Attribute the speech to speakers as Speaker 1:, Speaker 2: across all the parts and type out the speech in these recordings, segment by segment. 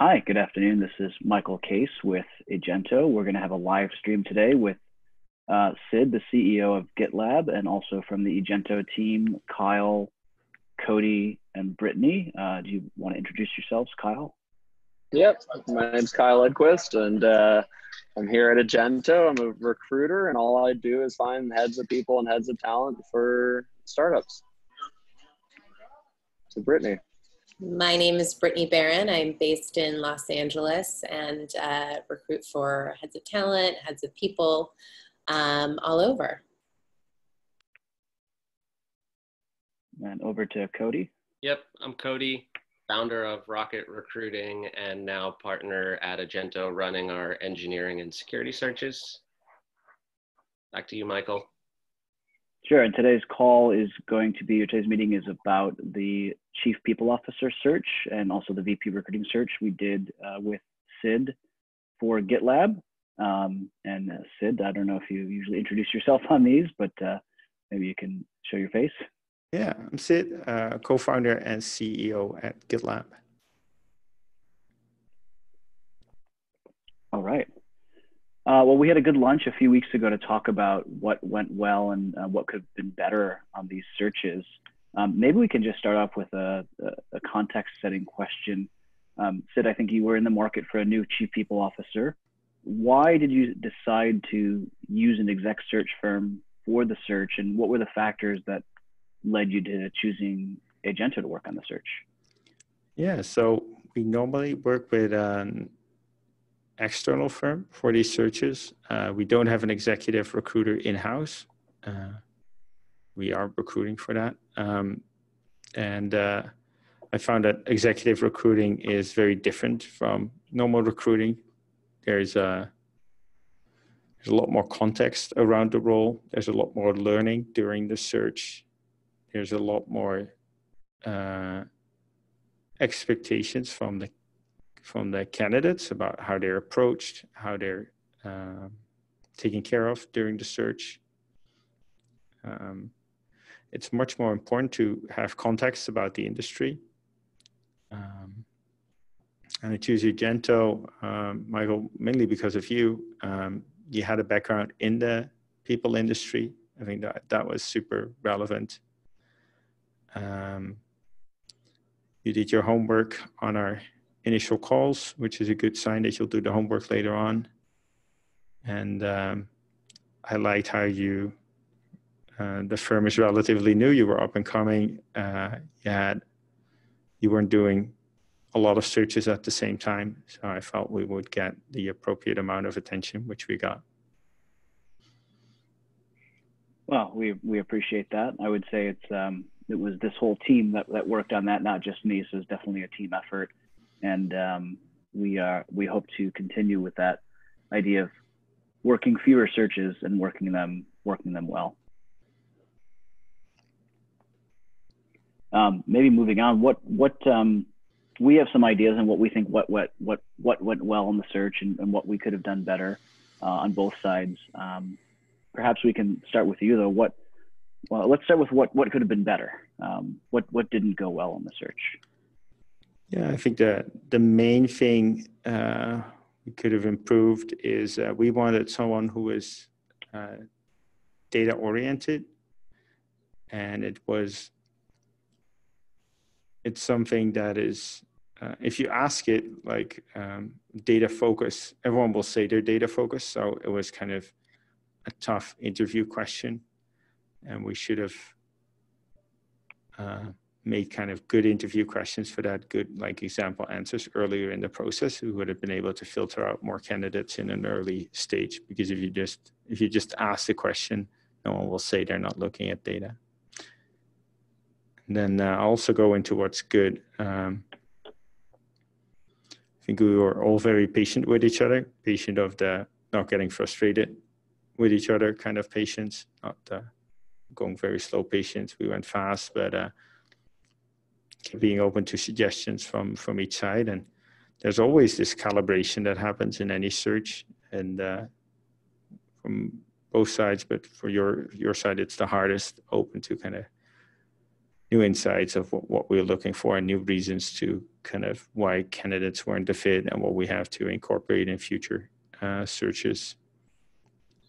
Speaker 1: Hi, good afternoon. This is Michael Case with Agento. We're going to have a live stream today with Sid, the CEO of GitLab, and also from the Agento team, Kyle, Cody, and Brittany. Do you want to introduce yourselves, Kyle?
Speaker 2: Yep, my name's Kyle Edquist, and I'm here at Agento. I'm a recruiter, and all I do is find heads of people and heads of talent for startups. So, Brittany.
Speaker 3: My name is Brittany Barron. I'm based in Los Angeles and recruit for heads of talent, heads of people, all over.
Speaker 1: And over to Cody.
Speaker 4: Yep, I'm Cody, founder of Rocket Recruiting and now partner at Agento running our engineering and security searches. Back to you, Michael.
Speaker 1: Sure, and today's meeting is about the Chief People Officer search and also the VP Recruiting search we did with Sid for GitLab. And Sid, I don't know if you usually introduce yourself on these, but maybe you can show your face.
Speaker 5: Yeah, I'm Sid, co-founder and CEO at GitLab.
Speaker 1: All right. Well, we had a good lunch a few weeks ago to talk about what went well and what could have been better on these searches. Maybe we can just start off with a context-setting question. Sid, I think you were in the market for a new Chief People Officer. Why did you decide to use an exec search firm for the search, and what were the factors that led you to choosing Agento to work on the search?
Speaker 5: Yeah, so we normally work with an external firm for these searches. We don't have an executive recruiter in-house. We are recruiting for that. I found that executive recruiting is very different from normal recruiting. There's a lot more context around the role. There's a lot more learning during the search. There's a lot more expectations from the candidates about how they're approached, how they're taken care of during the search. It's much more important to have context about the industry. And I choose Agento, Michael, mainly because of you. You had a background in the people industry. I think that was super relevant. You did your homework on our initial calls, which is a good sign that you'll do the homework later on. And I liked how the firm is relatively new. You were up and coming. You weren't doing a lot of searches at the same time. So I felt we would get the appropriate amount of attention, which we got.
Speaker 1: Well, we appreciate that. I would say it was this whole team that worked on that, not just me. So it's definitely a team effort. And we hope to continue with that idea of working fewer searches and working them well. Maybe moving on, what we have some ideas on what we think what went well in the search and what we could have done better on both sides. Perhaps we can start with you though. Let's start with what could have been better. What didn't go well in the search?
Speaker 5: Yeah, I think the main thing we could have improved is we wanted someone who is data oriented, and it's something that is, if you ask it like data focus, everyone will say they're data focused. So it was kind of a tough interview question, and we should have made kind of good interview questions for that, good like example answers earlier in the process. We would have been able to filter out more candidates in an early stage, because if you just ask the question, no one will say they're not looking at data. And then I'll also go into what's good. I think we were all very patient with each other, patient of the not getting frustrated with each other kind of patience, not going very slow patience. We went fast, but being open to suggestions from each side. And there's always this calibration that happens in any search, and from both sides, but for your side, it's the hardest, open to kind of new insights of what we're looking for and new reasons to kind of why candidates weren't a fit and what we have to incorporate in future searches.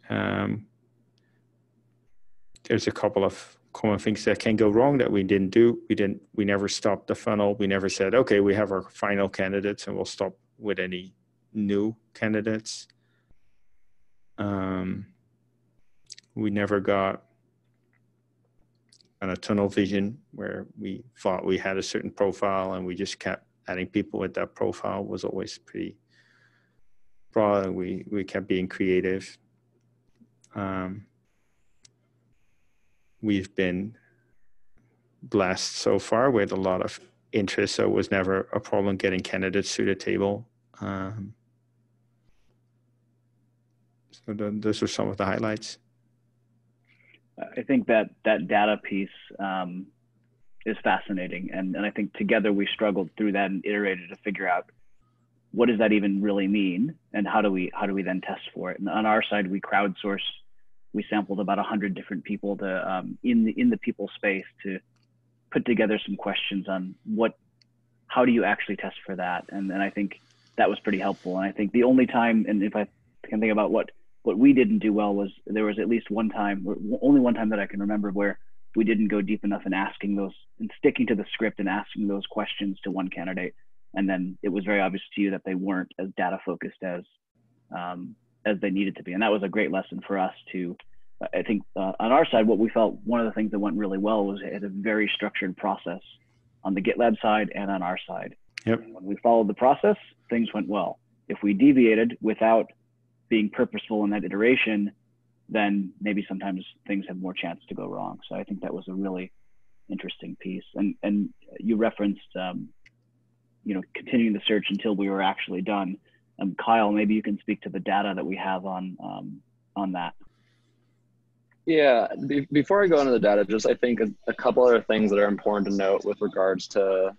Speaker 5: There's a couple of common things that can go wrong that we didn't do. We never stopped the funnel. We never said, okay, we have our final candidates and we'll stop with any new candidates. We never got a tunnel vision where we thought we had a certain profile and we just kept adding people with that profile. Was always pretty broad, and we kept being creative. We've been blessed so far with a lot of interest, so it was never a problem getting candidates to the table. So those are some of the highlights.
Speaker 1: I think that data piece is fascinating, and I think together we struggled through that and iterated to figure out what does that even really mean, and how do we then test for it. And on our side, we crowdsourced. We sampled about 100 different people to in the people space to put together some questions on how do you actually test for that, and I think that was pretty helpful. And I think the only time, and if I can think about what we didn't do well, was there was at least one time, only one time that I can remember, where we didn't go deep enough in asking those and sticking to the script and asking those questions to one candidate. And then it was very obvious to you that they weren't as data focused as they needed to be. And that was a great lesson for us to, I think on our side, what we felt one of the things that went really well was it had a very structured process on the GitLab side and on our side.
Speaker 5: Yep.
Speaker 1: When we followed the process, things went well. If we deviated without being purposeful in that iteration, then maybe sometimes things have more chance to go wrong. So I think that was a really interesting piece. And you referenced, continuing the search until we were actually done. Kyle, maybe you can speak to the data that we have on that.
Speaker 2: Yeah, before I go into the data, just I think a couple other things that are important to note with regards to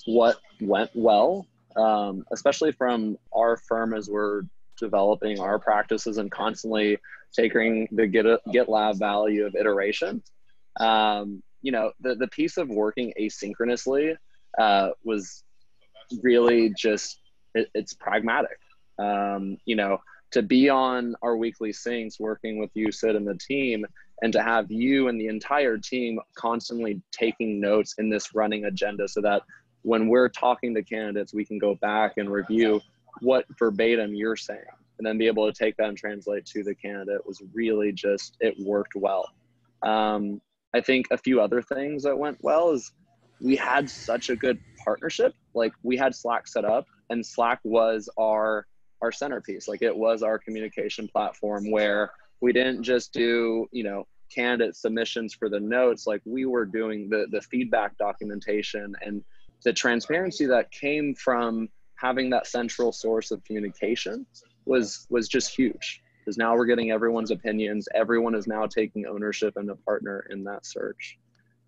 Speaker 2: what went well, especially from our firm as we're developing our practices and constantly taking the GitLab value of iteration. The piece of working asynchronously was really just, it's pragmatic. To be on our weekly syncs, working with you, Sid, and the team, and to have you and the entire team constantly taking notes in this running agenda so that when we're talking to candidates, we can go back and review what verbatim you're saying, and then be able to take that and translate to the candidate was really just, it worked well. I think a few other things that went well is we had such a good partnership. Like, we had Slack set up, and Slack was our centerpiece. Like, it was our communication platform where we didn't just do, candidate submissions for the notes. Like, we were doing the feedback documentation, and the transparency that came from having that central source of communication was just huge, because now we're getting everyone's opinions. Everyone is now taking ownership and a partner in that search.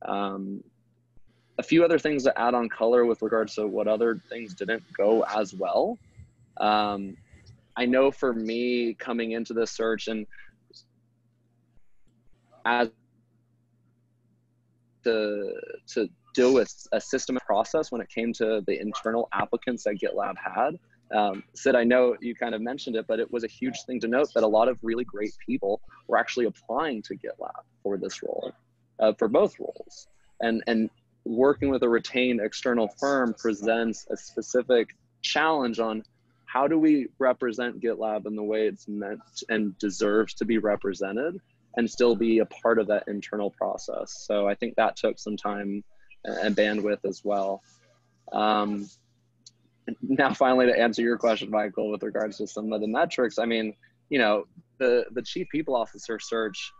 Speaker 2: A few other things to add on color with regards to what other things didn't go as well. I know for me, coming into this search and as to deal with a system process when it came to the internal applicants that GitLab had. Sid, I know you kind of mentioned it, but it was a huge thing to note that a lot of really great people were actually applying to GitLab for this role, for both roles. And working with a retained external firm presents a specific challenge on how do we represent GitLab in the way it's meant and deserves to be represented, and still be a part of that internal process. So I think that took some time and bandwidth as well. Now, finally, to answer your question, Michael, with regards to some of the metrics, I mean, the chief people officer search,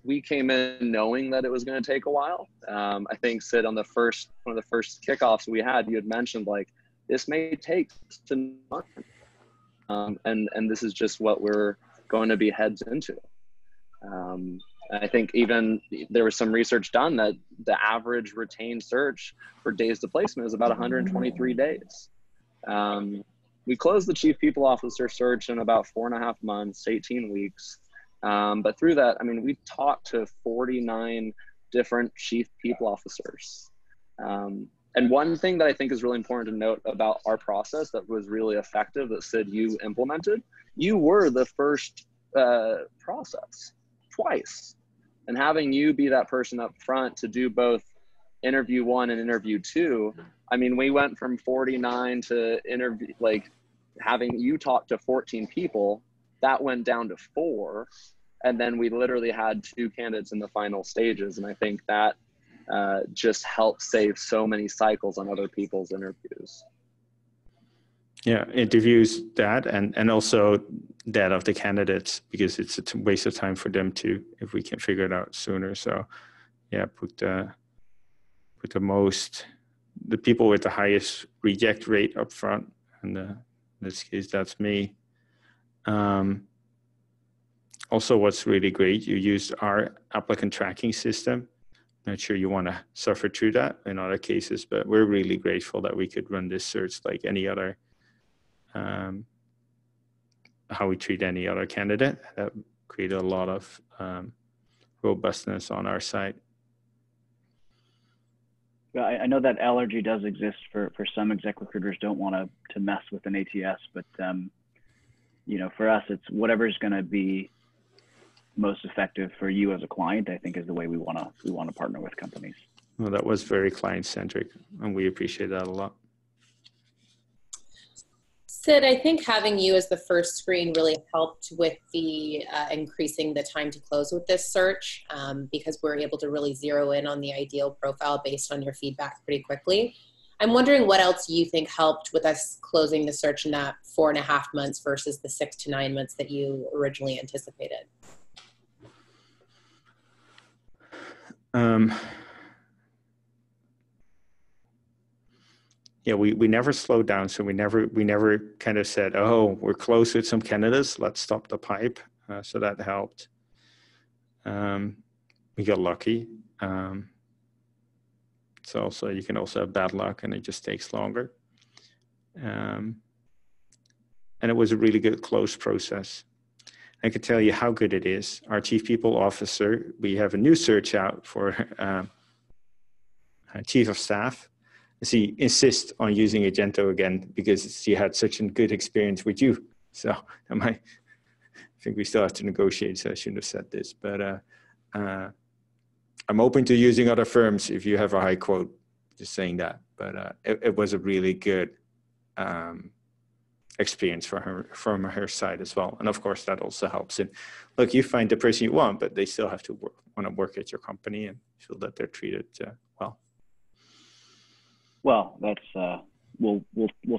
Speaker 2: we came in knowing that it was going to take a while. I think, Sid, on one of the first kickoffs we had, you had mentioned, like, this may take some time. And this is just what we're going to be heads into. I think even there was some research done that the average retained search for days to placement is about 123 days. We closed the chief people officer search in about 4.5 months, 18 weeks. But through that, I mean, we talked to 49 different chief people officers. And one thing that I think is really important to note about our process that was really effective that Sid, you implemented, you were the first process twice. And having you be that person up front to do both interview 1 and interview 2, I mean, we went from 49 to interview, like having you talk to 14 people, that went down to 4. And then we literally had 2 candidates in the final stages. And I think that just helped save so many cycles on other people's interviews.
Speaker 5: Yeah, interviews that and also that of the candidates, because it's a waste of time for them too if we can figure it out sooner. So yeah, put the people with the highest reject rate up front, and in this case that's me. Also, what's really great, you used our applicant tracking system. Not sure you want to suffer through that in other cases, but we're really grateful that we could run this search like any other, how we treat any other candidate. That created a lot of robustness on our side.
Speaker 1: Yeah, I know that allergy does exist for some exec recruiters, don't want to mess with an ATS, but you know, for us, it's whatever's going to be most effective for you as a client, I think, is the way we want to partner with companies.
Speaker 5: Well, that was very client-centric, and we appreciate that a lot.
Speaker 3: Sid, I think having you as the first screen really helped with the increasing the time to close with this search, because we're able to really zero in on the ideal profile based on your feedback pretty quickly. I'm wondering what else you think helped with us closing the search in that 4.5 months versus the 6 to 9 months that you originally anticipated.
Speaker 5: Yeah, we never slowed down, so we never kind of said, oh, we're close with some candidates, let's stop the pipe. So that helped. We got lucky. So also you can also have bad luck, and it just takes longer. And it was a really good close process. I can tell you how good it is. Our chief people officer, we have a new search out for chief of staff. She insists on using Agento again because she had such a good experience with you. So I think we still have to negotiate, so I shouldn't have said this. But I'm open to using other firms if you have a high quote, just saying that. But it was a really good experience for her, from her side as well. And of course, that also helps. And look, you find the person you want, but they still have to want to work at your company and feel that they're treated well.
Speaker 1: Well, that's we'll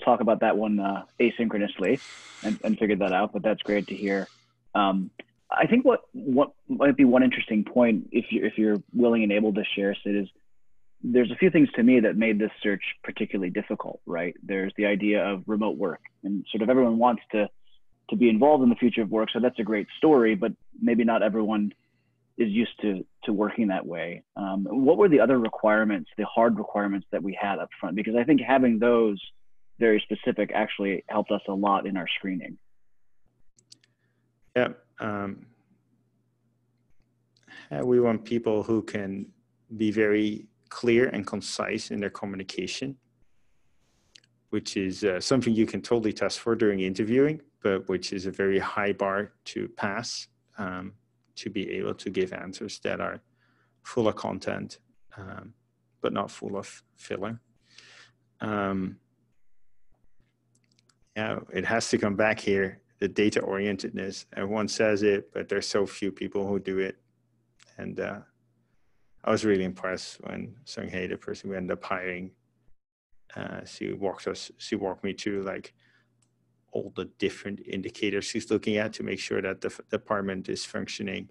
Speaker 1: talk about that one asynchronously and figure that out. But that's great to hear. I think what might be one interesting point, if you're willing and able to share, Sid, is there's a few things to me that made this search particularly difficult. Right? There's the idea of remote work, and sort of everyone wants to be involved in the future of work. So that's a great story, but maybe not everyone is used to working that way. What were the other requirements, the hard requirements that we had up front? Because I think having those very specific actually helped us a lot in our screening.
Speaker 5: Yeah. We want people who can be very clear and concise in their communication, which is something you can totally test for during interviewing, but which is a very high bar to pass. To be able to give answers that are full of content, but not full of filler. Yeah, it has to come back here, the data orientedness. Everyone says it, but there's so few people who do it. And I was really impressed when Sung Hei, the person we ended up hiring, she walked me through like all the different indicators she's looking at to make sure that the department is functioning.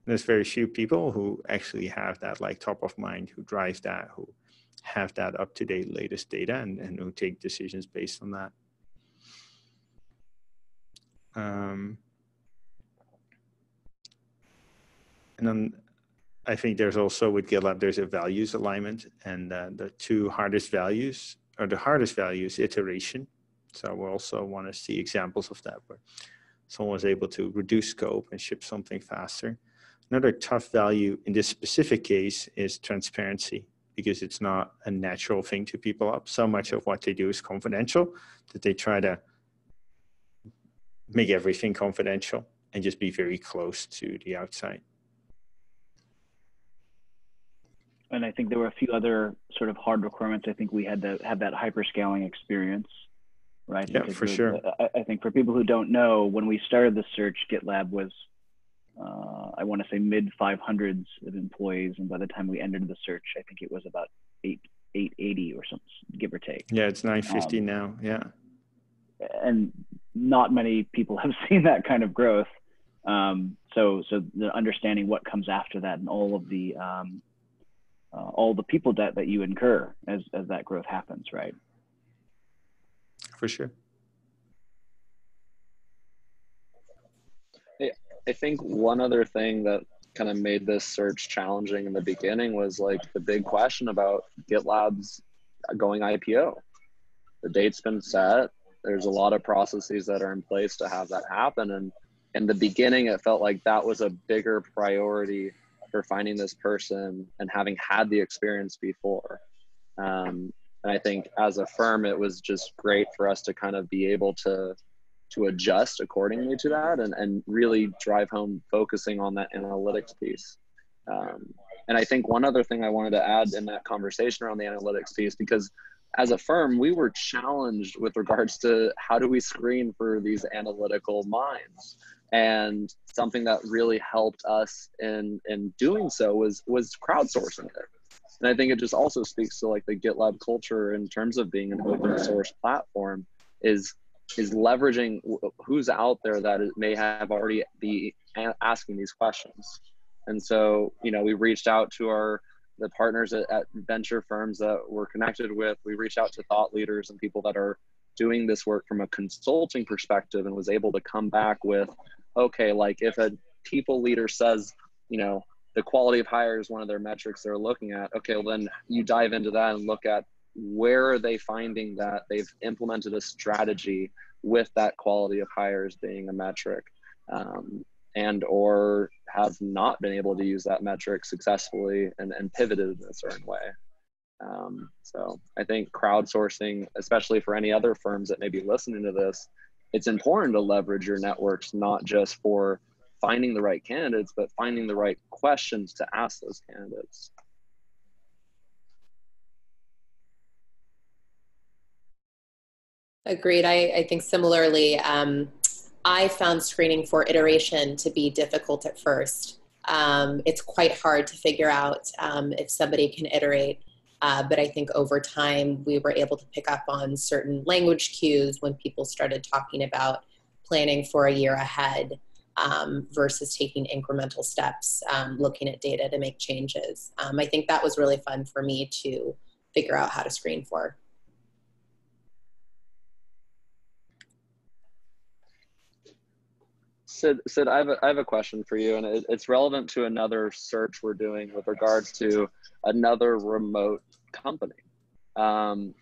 Speaker 5: There's very few people who actually have that like top of mind, who drive that, who have that up-to-date latest data and who take decisions based on that. And then I think there's also with GitLab, there's a values alignment, and the two hardest values, or the hardest value is iteration. So we also want to see examples of that where someone was able to reduce scope and ship something faster. Another tough value in this specific case is transparency, because it's not a natural thing to people up. So much of what they do is confidential that they try to make everything confidential and just be very close to the outside.
Speaker 1: And I think there were a few other sort of hard requirements. I think we had to have that hyperscaling experience, right?
Speaker 5: Yeah,
Speaker 1: because
Speaker 5: for sure.
Speaker 1: I think for people who don't know, when we started the search, GitLab was, I want to say mid 500s of employees. And by the time we entered the search, I think it was about 880 or something, give or take.
Speaker 5: Yeah, it's 950 now, yeah.
Speaker 1: And not many people have seen that kind of growth. So the understanding what comes after that and all the people debt that you incur as that growth happens, right?
Speaker 5: For sure.
Speaker 2: I think one other thing that kind of made this search challenging in the beginning was like the big question about GitLab's going IPO. The date's been set. There's a lot of processes that are in place to have that happen. And in the beginning, it felt like that was a bigger priority for finding this person and having had the experience before. And I think as a firm, it was just great for us to kind of be able to adjust accordingly to that and really drive home focusing on that analytics piece. And I think one other thing I wanted to add in that conversation around the analytics piece, because as a firm, we were challenged with regards to how do we screen for these analytical minds. And something that really helped us in doing so was crowdsourcing it. And I think it just also speaks to like the GitLab culture in terms of being an open source platform is leveraging who's out there that may have already be asking these questions. And so, you know, we reached out to the partners at venture firms that we're connected with. We reached out to thought leaders and people that are doing this work from a consulting perspective and was able to come back with, okay, like if a people leader says, you know, the quality of hire is one of their metrics they're looking at. Okay, well then you dive into that and look at where are they finding that they've implemented a strategy with that quality of hires being a metric, and or have not been able to use that metric successfully and pivoted in a certain way. So I think crowdsourcing, especially for any other firms that may be listening to this, it's important to leverage your networks, not just for finding the right candidates, but finding the right questions to ask those candidates.
Speaker 3: Agreed. I think similarly, I found screening for iteration to be difficult at first. It's quite hard to figure out if somebody can iterate, but I think over time we were able to pick up on certain language cues when people started talking about planning for a year ahead versus taking incremental steps, looking at data to make changes. I think that was really fun for me to figure out how to screen for.
Speaker 2: Sid, I have a question for you, and it's relevant to another search we're doing with regards to another remote company. And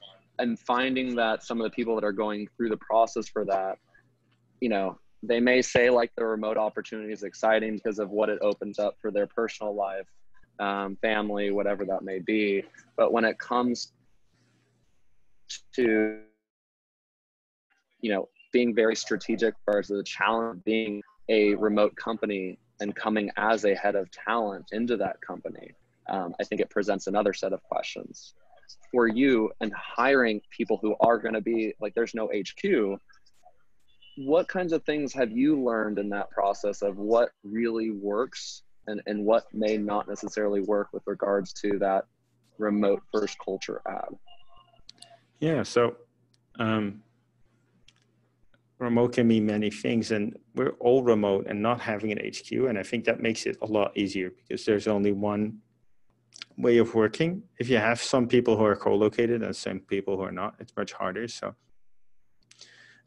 Speaker 2: finding that some of the people that are going through the process for that, you know, they may say like the remote opportunity is exciting because of what it opens up for their personal life, family, whatever that may be. But when it comes to, you know, being very strategic as the challenge of being a remote company and coming as a head of talent into that company, I think it presents another set of questions for you and hiring people who are going to be like, there's no HQ. What kinds of things have you learned in that process of what really works and what may not necessarily work with regards to that remote first culture ad?
Speaker 5: Yeah, so remote can mean many things, and we're all remote and not having an HQ. And I think that makes it a lot easier because there's only one way of working. If you have some people who are co-located and some people who are not, it's much harder. So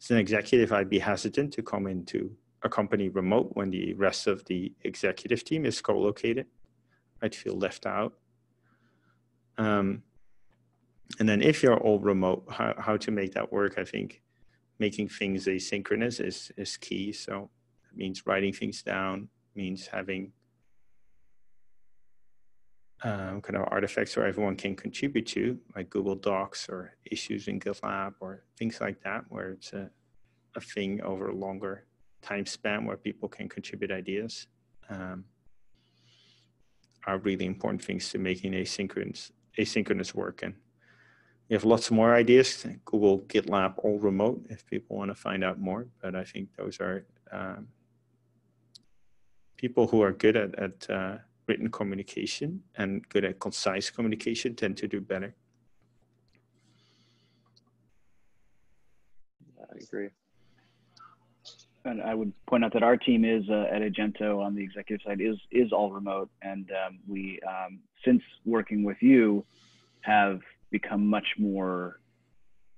Speaker 5: as an executive, I'd be hesitant to come into a company remote when the rest of the executive team is co-located. I'd feel left out. And then if you're all remote, how to make that work, I think making things asynchronous is key. So it means writing things down, means having kind of artifacts where everyone can contribute to, like Google Docs or issues in GitLab or things like that, where it's a thing over a longer time span where people can contribute ideas, are really important things to making asynchronous work. And we have lots more ideas, Google, GitLab, all remote, if people want to find out more. But I think those are people who are good at written communication and good at concise communication tend to do better.
Speaker 2: I agree.
Speaker 1: And I would point out that our team is at Agento on the executive side is all remote, and we since working with you have become much more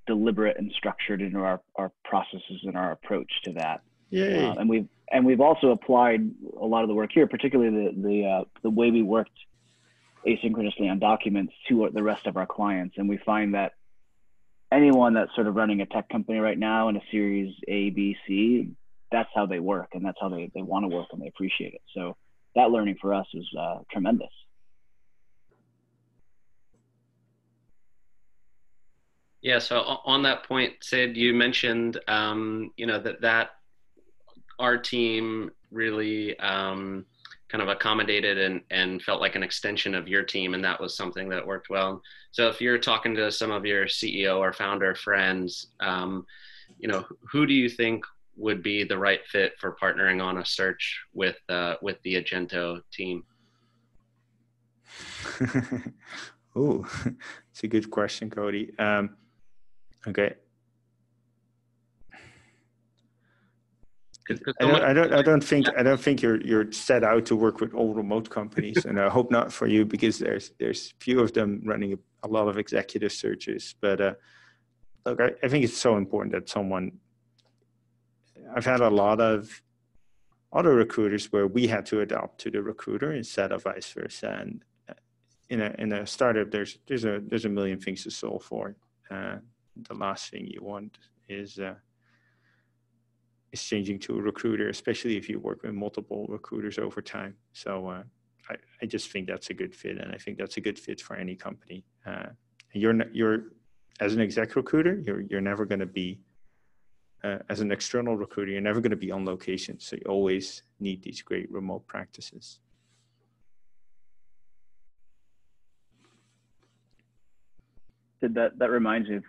Speaker 1: deliberate and structured in our processes and our approach to that.
Speaker 5: Yay!
Speaker 1: And we've also applied a lot of the work here, particularly the way we worked asynchronously on documents to the rest of our clients. And we find that anyone that's sort of running a tech company right now in a series A, B, C, that's how they work, and that's how they want to work, and they appreciate it. So that learning for us was tremendous.
Speaker 4: Yeah, so on that point, Sid, you mentioned, that our team really kind of accommodated and felt like an extension of your team, and that was something that worked well. So if you're talking to some of your CEO or founder friends, who do you think would be the right fit for partnering on a search with the Agento team?
Speaker 5: Oh, it's a good question, Cody. Okay. I don't think you're set out to work with all remote companies, and I hope not for you, because there's few of them running a lot of executive searches. But look, I think it's so important that someone. I've had a lot of other recruiters where we had to adapt to the recruiter instead of vice versa. And in a startup, there's a million things to solve for. The last thing you want is changing to a recruiter, especially if you work with multiple recruiters over time. So I just think that's a good fit, and I think that's a good fit for any company. You're as an exec recruiter, you're never going to be as an external recruiter, you're never going to be on location. So you always need these great remote practices.
Speaker 1: That reminds me of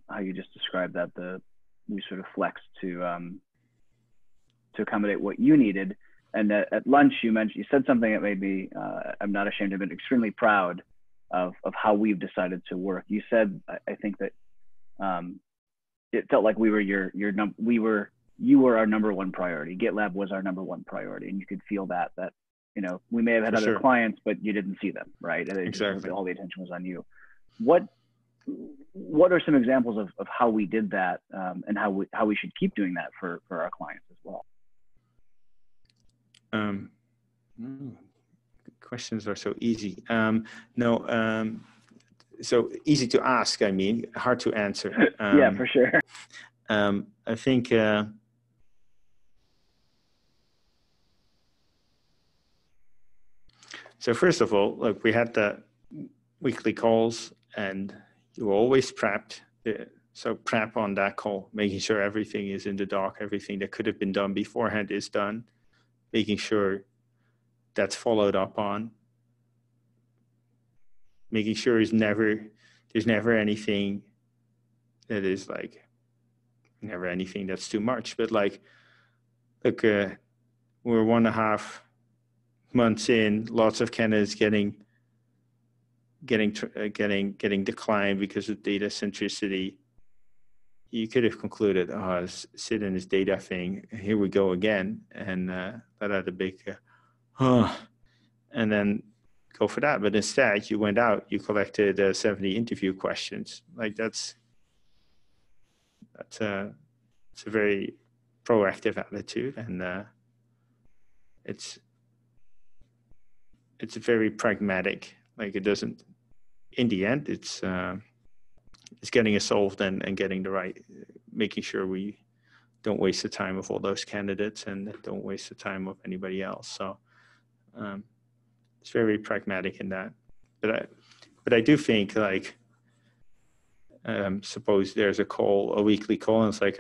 Speaker 1: how you just described that we sort of flexed to accommodate what you needed. And at lunch, you said something that made me, I'm not ashamed of it, extremely proud of how we've decided to work. You said, I think that it felt like we were you were our number one priority. GitLab was our number one priority, and you could feel that we may have had other clients, but you didn't see them, right? And
Speaker 5: exactly.
Speaker 1: All the attention was on you. What are some examples of how we did that, and how we should keep doing that for our clients as well?
Speaker 5: Questions are so easy. So easy to ask, I mean, hard to answer.
Speaker 1: Yeah, for sure.
Speaker 5: I think so. First of all, look, we had the weekly calls, and you were always prepped. So prep on that call, making sure everything is in the doc, everything that could have been done beforehand is done, making sure that's followed up on, making sure there's never anything that is never anything that's too much. But we're 1.5 months in, lots of candidates getting declined because of data centricity. You could have concluded, Sid and his data thing, here we go again, and that had a big, and then go for that. But instead, you went out, you collected 70 interview questions. That's a very proactive attitude, and it's very pragmatic. It doesn't. In the end, it's getting it solved and getting the right, making sure we don't waste the time of all those candidates and don't waste the time of anybody else. So it's very pragmatic in that. But I do think like, suppose there's a weekly call, and it's like,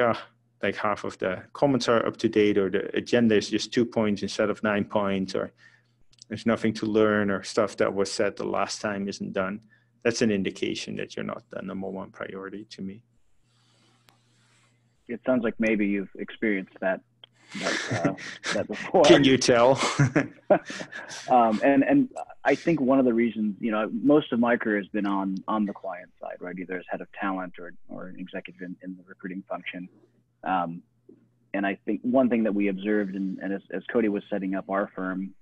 Speaker 5: like half of the comments are up to date, or the agenda is just 2 points instead of 9 points, or there's nothing to learn, or stuff that was said the last time isn't done. That's an indication that you're not the number one priority to me.
Speaker 1: It sounds like maybe you've experienced that before.
Speaker 5: Can you tell?
Speaker 1: And I think one of the reasons, most of my career has been on the client side, right? Either as head of talent or an executive in the recruiting function. And I think one thing that we observed, and as Cody was setting up our firm,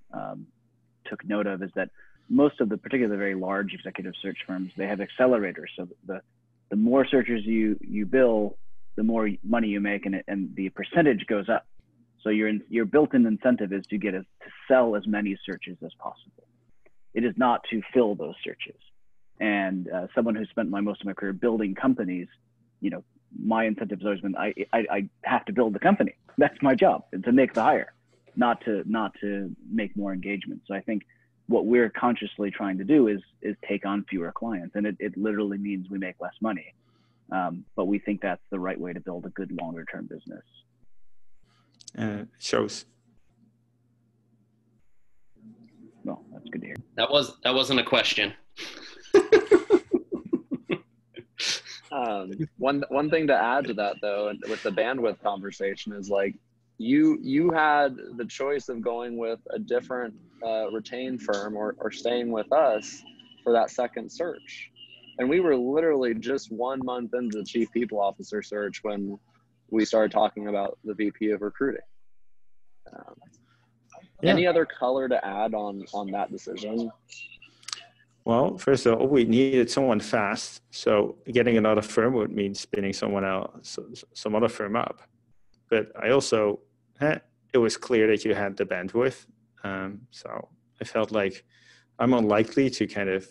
Speaker 1: took note of, is that most of the, particularly very large executive search firms, they have accelerators. So the more searchers you bill, the more money you make, and the percentage goes up. So your built-in incentive is to sell as many searches as possible. It is not to fill those searches. And someone who spent most of my career building companies, my incentive has always been I have to build the company. That's my job, and to make the hire, not to make more engagement. So I think what we're consciously trying to do is take on fewer clients, and it literally means we make less money. But we think that's the right way to build a good longer-term business.
Speaker 5: Shows.
Speaker 1: Well, that's good to hear.
Speaker 4: That wasn't a question.
Speaker 2: One thing to add to that, though, and with the bandwidth conversation, is like you had the choice of going with a different retained firm or staying with us for that second search. And we were literally just 1 month into the chief people officer search when we started talking about the VP of recruiting. Any other color to add on that decision?
Speaker 5: Well, first of all, we needed someone fast. So getting another firm would mean spinning some other firm up. But I also, it was clear that you had the bandwidth. So I felt like I'm unlikely to kind of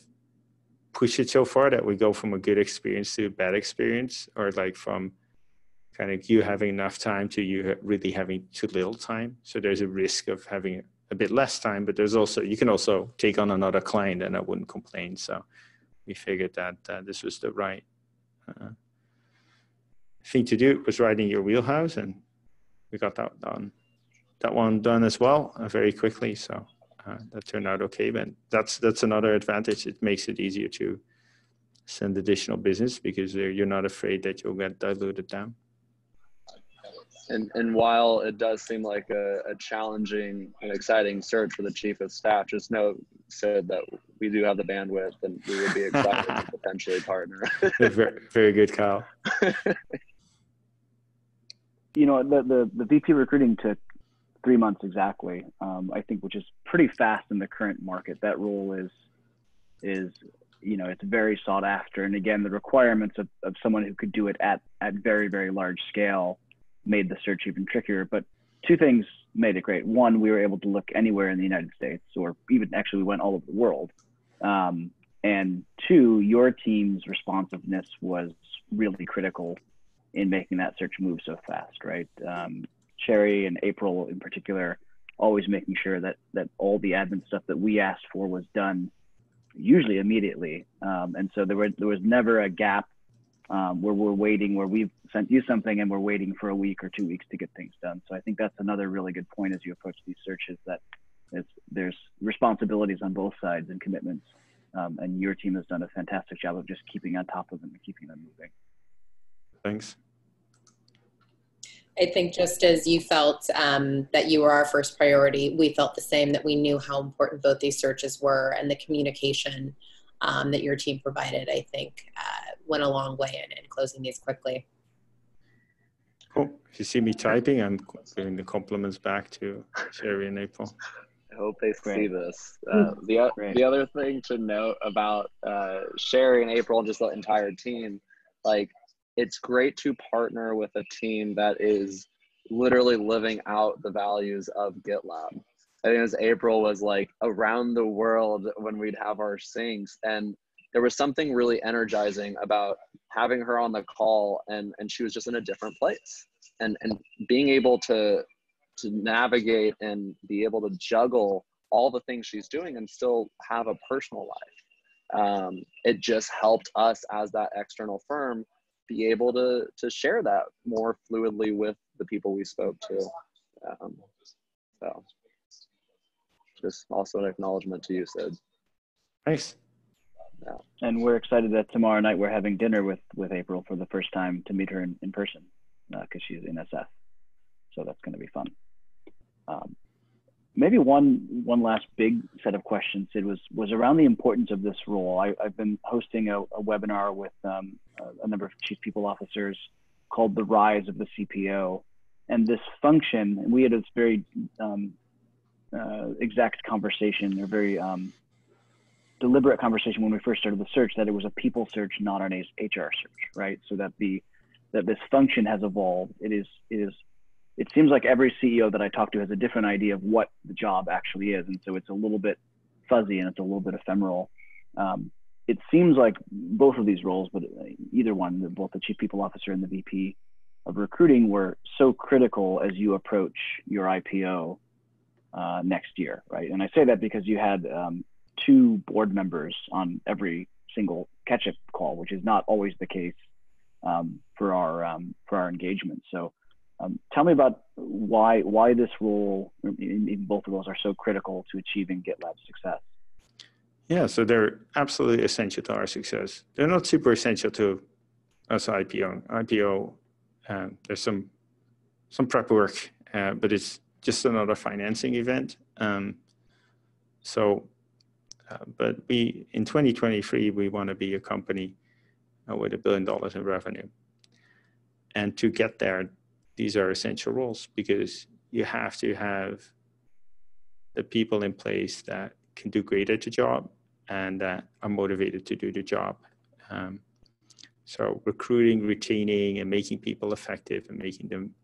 Speaker 5: push it so far that we go from a good experience to a bad experience, or like from kind of you having enough time to you really having too little time. So there's a risk of having a bit less time, but you can also take on another client and I wouldn't complain. So we figured that this was the right thing to do. It was right in your wheelhouse, and we got that one done as well very quickly. So that turned out okay. But that's another advantage. It makes it easier to send additional business because you're not afraid that you'll get diluted down.
Speaker 2: And while it does seem like a challenging and exciting search for the chief of staff, just note, Sid, that we do have the bandwidth and we would be excited to potentially partner.
Speaker 5: Very, very good, Kyle.
Speaker 1: The VP recruiting took 3 months exactly, I think, which is pretty fast in the current market. That role is it's very sought after. And again, the requirements of someone who could do it at very, very large scale made the search even trickier. But two things made it great. One, we were able to look anywhere in the United States, or even actually we went all over the world. And two, your team's responsiveness was really critical in making that search move so fast, right? Sherry and April in particular, always making sure that all the admin stuff that we asked for was done usually immediately. And so there was never a gap where we're waiting, where we've sent you something and we're waiting for a week or 2 weeks to get things done. So I think that's another really good point as you approach these searches, that there's responsibilities on both sides and commitments. And your team has done a fantastic job of just keeping on top of them and keeping them moving.
Speaker 5: Thanks.
Speaker 3: I think just as you felt that you were our first priority, we felt the same, that we knew how important both these searches were, and the communication that your team provided, I think, went a long way in closing these quickly.
Speaker 5: Cool. If you see me typing, I'm giving the compliments back to Sherry and April.
Speaker 2: I hope they see this. The other thing to note about Sherry and April and just the entire team, like, it's great to partner with a team that is literally living out the values of GitLab. I think as April was like around the world when we'd have our syncs, and there was something really energizing about having her on the call, and she was just in a different place, and being able to navigate and be able to juggle all the things she's doing and still have a personal life. it just helped us as that external firm be able to share that more fluidly with the people we spoke to. So just also an acknowledgement to you, Sid.
Speaker 5: Thanks.
Speaker 2: Yeah.
Speaker 1: And we're excited that tomorrow night we're having dinner with April for the first time to meet her in person, because she's in SF. So that's going to be fun. Maybe one last big set of questions, Sid, was around the importance of this role. I've been hosting a webinar with a number of chief people officers called The Rise of the CPO. And this function, and we had this very exact conversation, or very deliberate conversation when we first started the search, that it was a people search, not an HR search, right? So that this function has evolved. It seems like every CEO that I talk to has a different idea of what the job actually is. And so it's a little bit fuzzy and it's a little bit ephemeral. It seems like both of these roles, but either one, both the chief people officer and the VP of recruiting, were so critical as you approach your IPO next year, right? And I say that because you had 2 board members on every single catch-up call, which is not always the case for our engagement. So tell me about why this role, in both of those, are so critical to achieving GitLab's success.
Speaker 5: Yeah, so they're absolutely essential to our success. They're not super essential to us IPO. IPO, there's some prep work, but it's just another financing event. But in 2023, we want to be a company with $1 billion in revenue. And to get there, these are essential roles, because you have to have the people in place that can do great at the job and that are motivated to do the job. So recruiting, retaining, and making people effective and making them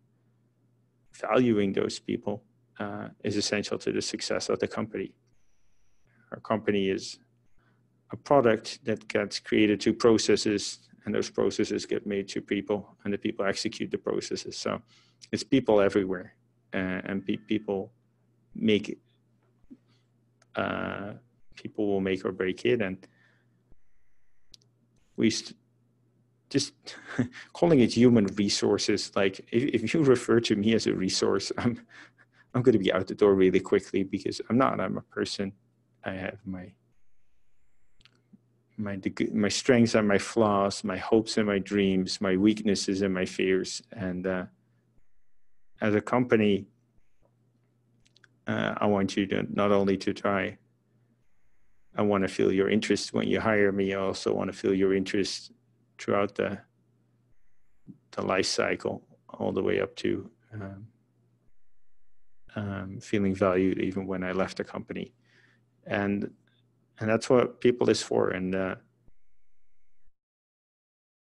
Speaker 5: valuing those people is essential to the success of the company. Our company is a product that gets created through processes, and those processes get made to people, and the people execute the processes. So it's people everywhere, and people make people will make or break it. And we just calling it human resources. Like if you refer to me as a resource, I'm going to be out the door really quickly, because I'm not. I'm a person. I have my strengths and my flaws, my hopes and my dreams, my weaknesses and my fears. And as a company, I want you to not only to try. I want to feel your interest when you hire me. I also want to feel your interest throughout the life cycle, all the way up to feeling valued even when I left the company. And that's what people is for. And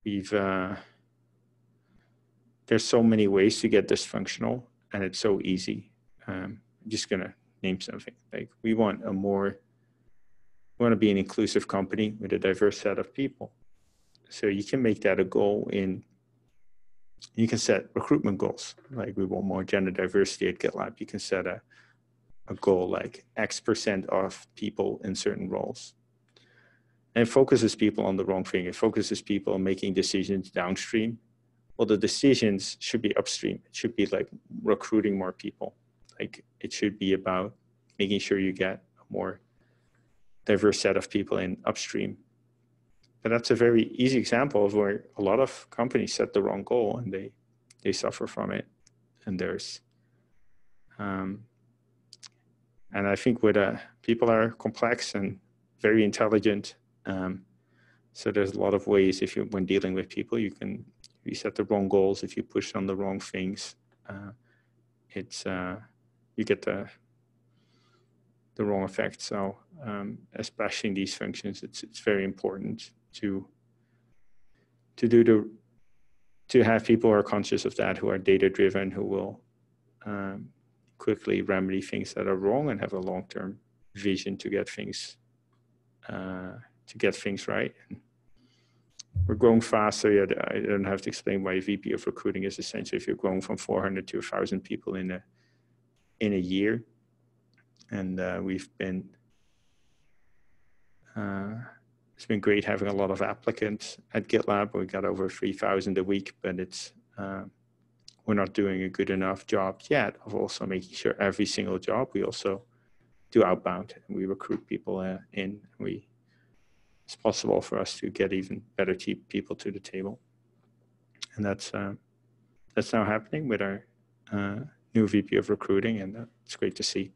Speaker 5: there's so many ways to get dysfunctional, and it's so easy. I'm just gonna name something. Like we want to be an inclusive company with a diverse set of people. So you can make that a goal you can set recruitment goals. Like we want more gender diversity at GitLab. You can set a goal like X% of people in certain roles. And it focuses people on the wrong thing. It focuses people on making decisions downstream. Well, the decisions should be upstream. It should be like recruiting more people. Like it should be about making sure you get a more diverse set of people in upstream. But that's a very easy example of where a lot of companies set the wrong goal and they suffer from it. And there's, and I think people are complex and very intelligent. So there's a lot of ways when dealing with people, you set the wrong goals. If you push on the wrong things, you get the wrong effect. So especially in these functions, it's very important to have people who are conscious of that, who are data driven, who will quickly remedy things that are wrong and have a long-term vision to get things right. We're growing fast, so I don't have to explain why a VP of recruiting is essential. If you're growing from 400 to 1,000 people in a year, and we've been it's been great having a lot of applicants at GitLab. We got over 3,000 a week, but it's we're not doing a good enough job yet of also making sure every single job we also do outbound and we recruit people in. It's possible for us to get even better people to the table, and that's now happening with our new VP of recruiting, and it's great to see.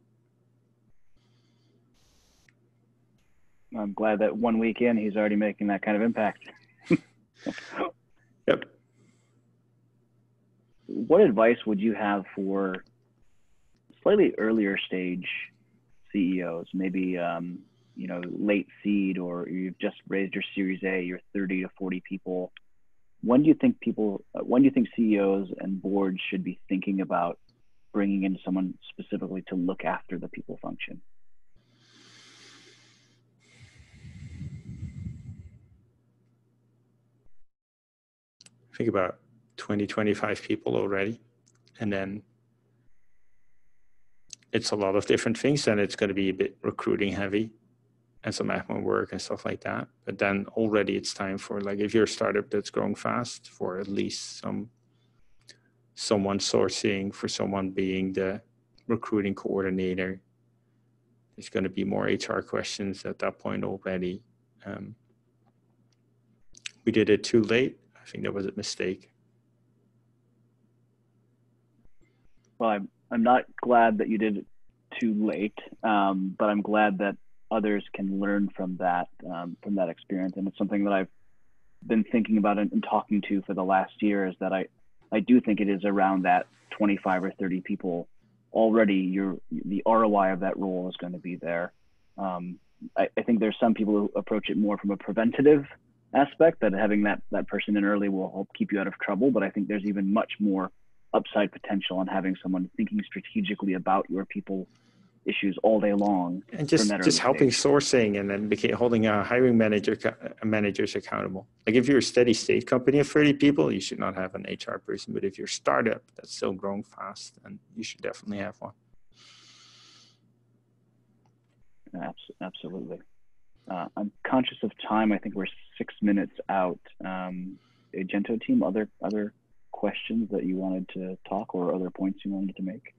Speaker 1: I'm glad that 1 week in, he's already making that kind of impact.
Speaker 5: Yep.
Speaker 1: What advice would you have for slightly earlier stage CEOs, maybe late seed, or you've just raised your Series A, you're 30 to 40 people? When do you think CEOs and boards should be thinking about bringing in someone specifically to look after the people function?
Speaker 5: Think about 20, 25 people already. And then it's a lot of different things. And it's going to be a bit recruiting heavy and some admin work and stuff like that. But then already it's time for, like, if you're a startup that's growing fast, for at least someone sourcing, for someone being the recruiting coordinator. There's going to be more HR questions at that point already. We did it too late. I think that was a mistake.
Speaker 1: Well, I'm not glad that you did it too late, but I'm glad that others can learn from that experience. And it's something that I've been thinking about and talking to for the last year, is that I do think it is around that 25 or 30 people already. The ROI of that role is going to be there. I think there's some people who approach it more from a preventative aspect, that having that person in early will help keep you out of trouble. But I think there's even much more upside potential on having someone thinking strategically about your people issues all day long,
Speaker 5: and just helping sourcing, and then holding hiring managers accountable. Like, if you're a steady state company of 30 people, you should not have an HR person. But if you're a startup that's still growing fast, then you should definitely have one.
Speaker 1: Absolutely. I'm conscious of time. I think we're 6 minutes out. Agento team, other questions that you wanted to talk, or other points you wanted to make?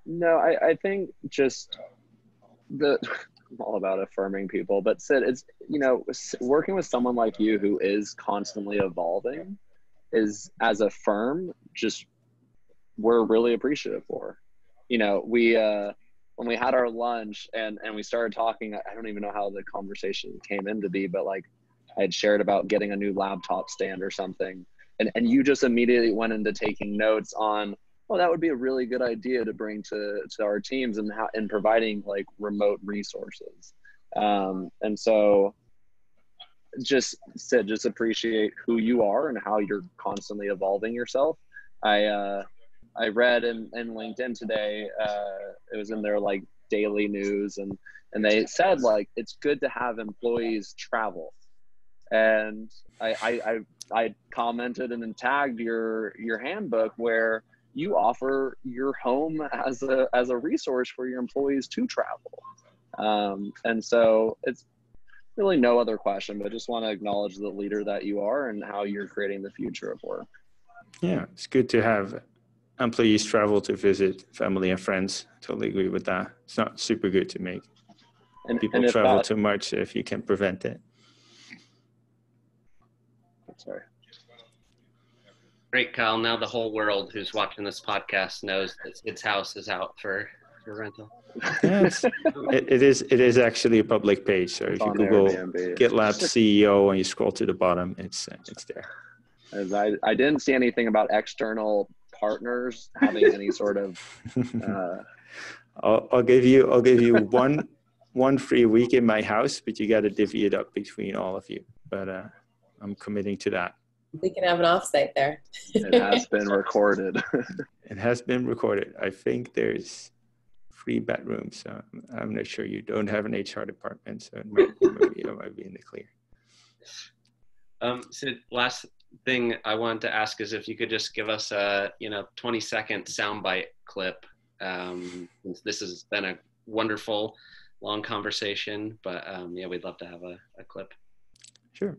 Speaker 2: No, I think just I'm all about affirming people, but Sid, it's, working with someone like you who is constantly evolving is, as a firm, just, we're really appreciative for. When we had our lunch and we started talking, I don't even know how the conversation came into be, but like, I had shared about getting a new laptop stand or something. And you just immediately went into taking notes on, oh, that would be a really good idea to bring to our teams, and providing like remote resources. And so just appreciate who you are and how you're constantly evolving yourself. I read in LinkedIn today, it was in their like daily news, and they said, like, it's good to have employees travel. And I commented and then tagged your handbook, where you offer your home as a resource for your employees to travel. And so it's really no other question, but just want to acknowledge the leader that you are and how you're creating the future of work.
Speaker 5: Yeah, it's good to have employees travel to visit family and friends. Totally agree with that. It's not super good to make people travel too much if you can prevent it.
Speaker 2: Sorry.
Speaker 4: Great, Kyle. Now the whole world who's watching this podcast knows that its house is out for rental.
Speaker 5: Yeah, it is actually a public page. So if you Google GitLab CEO and you scroll to the bottom, it's there.
Speaker 2: As I didn't see anything about external partners having any sort of.
Speaker 5: I'll give you one free week in my house, but you got to divvy it up between all of you. But I'm committing to that.
Speaker 3: We can have an offsite there.
Speaker 2: It has been recorded.
Speaker 5: It has been recorded. I think there's 3 bedrooms. So I'm not sure you don't have an HR department, so it might be in the clear.
Speaker 4: So last thing I wanted to ask is if you could just give us a 20-second soundbite clip. This has been a wonderful long conversation, but yeah, we'd love to have a clip.
Speaker 5: Sure.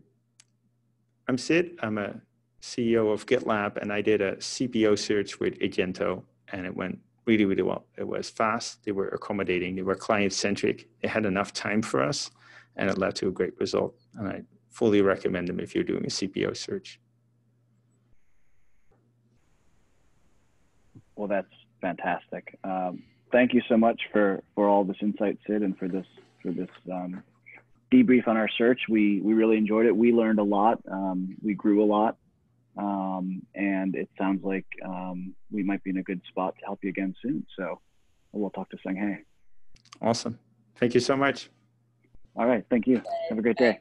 Speaker 5: I'm Sid. I'm a CEO of GitLab, and I did a CPO search with Agento, and it went really, really well. It was fast. They were accommodating. They were client-centric. They had enough time for us, and it led to a great result. And I fully recommend them if you're doing a CPO search.
Speaker 1: Well, that's fantastic. Thank you so much for all this insight, Sid, and for this debrief on our search. We really enjoyed it. We learned a lot. We grew a lot. And it sounds like we might be in a good spot to help you again soon. So we'll talk to Sang-Hae.
Speaker 5: Awesome. Thank you so much.
Speaker 1: All right. Thank you. Have a great day.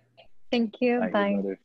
Speaker 6: Thank you.
Speaker 1: Bye.
Speaker 6: Bye.
Speaker 2: Everybody.